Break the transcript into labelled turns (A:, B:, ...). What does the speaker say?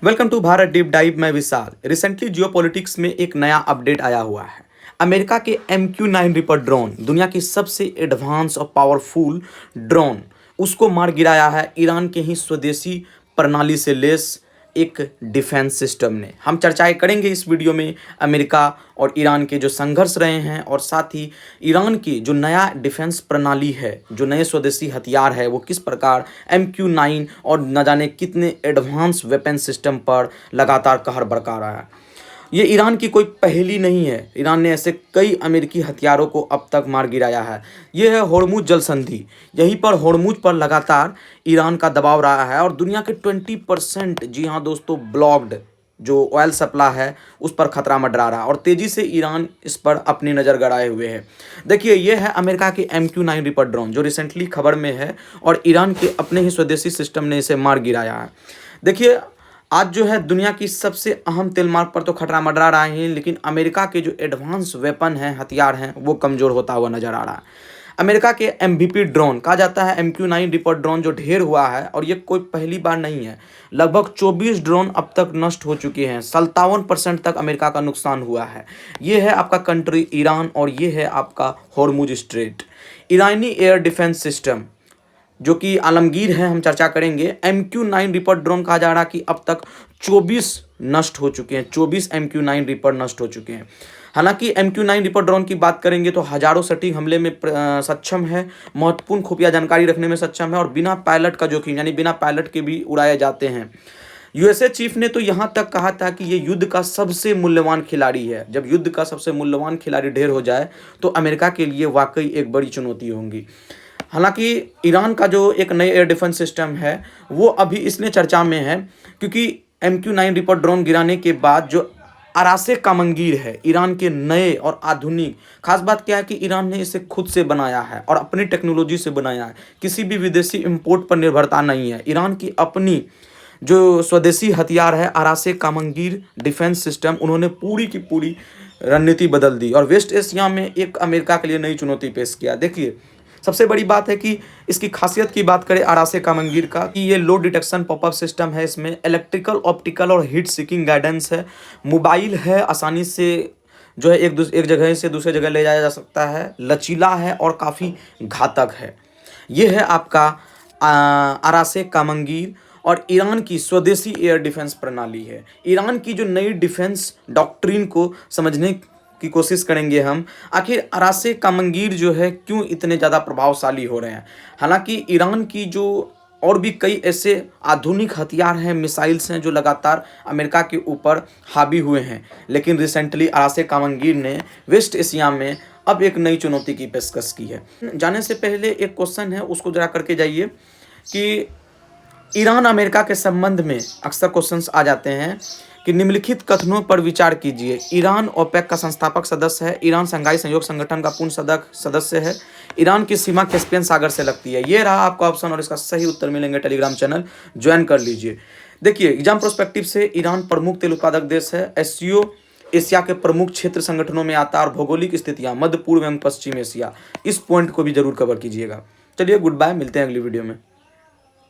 A: Welcome to Bharat deep dive. मैं Vishal. Recently geopolitics में एक नया अपडेट आया हुआ है। अमेरिका के MQ-9 रिपर ड्रोन, दुनिया की सबसे एडवांस और पावरफुल ड्रोन, उसको मार गिराया है ईरान के ही स्वदेशी प्रणाली से लेस एक डिफेंस सिस्टम ने। हम चर्चाएं करेंगे इस वीडियो में अमेरिका और ईरान के जो संघर्ष रहे हैं और साथ ही ईरान की जो नया डिफेंस प्रणाली है, जो नए स्वदेशी हथियार है, वो किस प्रकार MQ-9 और न जाने कितने एडवांस वेपन सिस्टम पर लगातार कहर बरका रहा है। ये ईरान की कोई पहेली नहीं है। ईरान ने ऐसे कई अमेरिकी हथियारों को अब तक मार गिराया है। ये है होर्मुज जल संधि। यहीं पर होर्मुज पर लगातार ईरान का दबाव रहा है और दुनिया के 20%, जी हाँ दोस्तों, ब्लॉक्ड जो ऑयल सप्लाई है उस पर खतरा मंडरा रहा है और तेज़ी से ईरान इस पर अपनी नज़र गड़ाए हुए है। देखिए, ये है अमेरिका के MQ-9 रिपर ड्रोन जो रिसेंटली खबर में है और ईरान के अपने ही स्वदेशी सिस्टम ने इसे मार गिराया है। देखिए, आज जो है दुनिया की सबसे अहम तेल मार्ग पर तो खतरा मंडरा रहा है, लेकिन अमेरिका के जो एडवांस वेपन हैं, हथियार हैं, वो कमज़ोर होता हुआ नजर आ रहा है। अमेरिका के MVP ड्रोन कहा जाता है MQ-9 रिपर ड्रोन जो ढेर हुआ है, और ये कोई पहली बार नहीं है। लगभग 24 ड्रोन अब तक नष्ट हो चुके हैं। 57% तक अमेरिका का नुकसान हुआ है। ये है आपका कंट्री ईरान और ये है आपका होर्मुज स्ट्रेट। ईरानी एयर डिफेंस सिस्टम जो कि आलमगीर है, हम चर्चा करेंगे। MQ-9 रिपर ड्रोन कहा जा रहा कि अब तक 24 नष्ट हो चुके हैं। 24 MQ-9 रिपर नष्ट हो चुके हैं। हालांकि MQ-9 रिपर ड्रोन की बात करेंगे तो हजारों सटीक हमले में सक्षम है, महत्वपूर्ण खुफिया जानकारी रखने में सक्षम है और बिना पायलट का जोखिम, यानी बिना पायलट के भी उड़ाए जाते हैं। USA चीफ ने तो यहाँ तक कहा था कि ये युद्ध का सबसे मूल्यवान खिलाड़ी है। जब युद्ध का सबसे मूल्यवान खिलाड़ी ढेर हो जाए तो अमेरिका के लिए वाकई एक बड़ी चुनौती होगी। हालांकि ईरान का जो एक नए एयर डिफेंस सिस्टम है वो अभी इसलिए चर्चा में है क्योंकि MQ-9 रिपर ड्रोन गिराने के बाद जो अरासे कामंगीर है, ईरान के नए और आधुनिक, खास बात क्या है कि ईरान ने इसे खुद से बनाया है और अपनी टेक्नोलॉजी से बनाया है। किसी भी विदेशी इंपोर्ट पर निर्भरता नहीं है। ईरान की अपनी जो स्वदेशी हथियार है अरासे कामंगीर डिफेंस सिस्टम, उन्होंने पूरी की पूरी रणनीति बदल दी और वेस्ट एशिया में एक अमेरिका के लिए नई चुनौती पेश किया। देखिए, सबसे बड़ी बात है कि इसकी खासियत की बात करें अरासे कामंगीर का, कि ये लो डिटेक्शन पॉपअप सिस्टम है। इसमें इलेक्ट्रिकल, ऑप्टिकल और हीट सीकिंग गाइडेंस है। मोबाइल है, आसानी से जो है एक जगह से दूसरे जगह ले जाया जा सकता है। लचीला है और काफ़ी घातक है। ये है आपका अरासे कामंगीर और ईरान की स्वदेशी एयर डिफेंस प्रणाली है। ईरान की जो नई डिफेंस डॉक्ट्रिन को समझने की कोशिश करेंगे हम। आखिर अरासे कामंगीर जो है क्यों इतने ज़्यादा प्रभावशाली हो रहे हैं। हालांकि ईरान की जो और भी कई ऐसे आधुनिक हथियार हैं, मिसाइल्स हैं जो लगातार अमेरिका के ऊपर हावी हुए हैं, लेकिन रिसेंटली अरासे कामंगीर ने वेस्ट एशिया में अब एक नई चुनौती की पेशकश की है। जाने से पहले एक क्वेश्चन है, उसको जरा करके जाइए कि ईरान अमेरिका के संबंध में अक्सर क्वेश्चंस आ जाते हैं कि निम्नलिखित कथनों पर विचार कीजिए। ईरान ओपेक का संस्थापक सदस्य है। ईरान शंघाई सहयोग संगठन का पूर्ण सदस्य है। ईरान की सीमा कैस्पियन सागर से लगती है। ये रहा आपका ऑप्शन और इसका सही उत्तर मिलेंगे। टेलीग्राम चैनल ज्वाइन कर लीजिए। देखिए, एग्जाम प्रोस्पेक्टिव से ईरान प्रमुख तेल उत्पादक देश है। SCO एशिया के प्रमुख क्षेत्र संगठनों में आता है और भौगोलिक स्थितियाँ मध्य पूर्व एवं पश्चिम एशिया, इस पॉइंट को भी जरूर कवर कीजिएगा। चलिए, गुड बाय, मिलते हैं अगली वीडियो में।